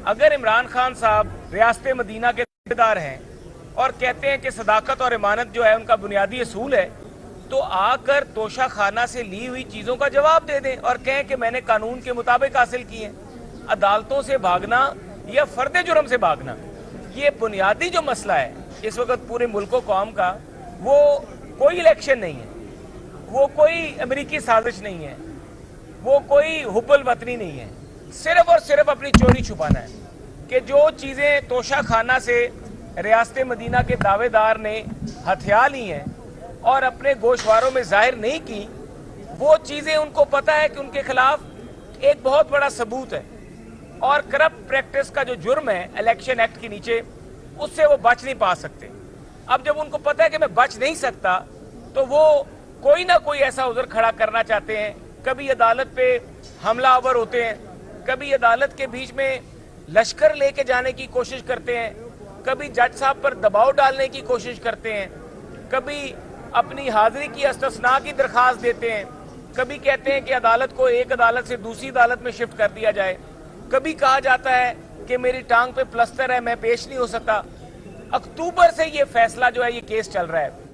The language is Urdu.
اگر عمران خان صاحب ریاست مدینہ کے دار ہیں اور کہتے ہیں کہ صداقت اور امانت جو ہے ان کا بنیادی اصول ہے، تو آ کر توشہ خانہ سے لی ہوئی چیزوں کا جواب دے دیں اور کہیں کہ میں نے قانون کے مطابق حاصل کی ہیں۔ عدالتوں سے بھاگنا یا فرد جرم سے بھاگنا، یہ بنیادی جو مسئلہ ہے اس وقت پورے ملک و قوم کا، وہ کوئی الیکشن نہیں ہے، وہ کوئی امریکی سازش نہیں ہے، وہ کوئی حب الوطنی نہیں ہے، صرف اور صرف اپنی چوری چھپانا ہے کہ جو چیزیں توشہ خانہ سے ریاست مدینہ کے دعوے دار نے ہتھیا لی ہیں اور اپنے گوشواروں میں ظاہر نہیں کی، وہ چیزیں ان کو پتہ ہے کہ ان کے خلاف ایک بہت بڑا ثبوت ہے، اور کرپٹ پریکٹس کا جو جرم ہے الیکشن ایکٹ کے نیچے، اس سے وہ بچ نہیں پا سکتے۔ اب جب ان کو پتہ ہے کہ میں بچ نہیں سکتا، تو وہ کوئی نہ کوئی ایسا عذر کھڑا کرنا چاہتے ہیں۔ کبھی عدالت پہ حملہ آور ہوتے ہیں، کبھی عدالت کے بیچ میں لشکر لے کے جانے کی کوشش کرتے ہیں، کبھی جج صاحب پر دباؤ ڈالنے کی کوشش کرتے ہیں، کبھی اپنی حاضری کی استثناء کی درخواست دیتے ہیں، کبھی کہتے ہیں کہ عدالت کو ایک عدالت سے دوسری عدالت میں شفٹ کر دیا جائے، کبھی کہا جاتا ہے کہ میری ٹانگ پہ پلسٹر ہے، میں پیش نہیں ہو سکتا۔ اکتوبر سے یہ فیصلہ جو ہے یہ کیس چل رہا ہے۔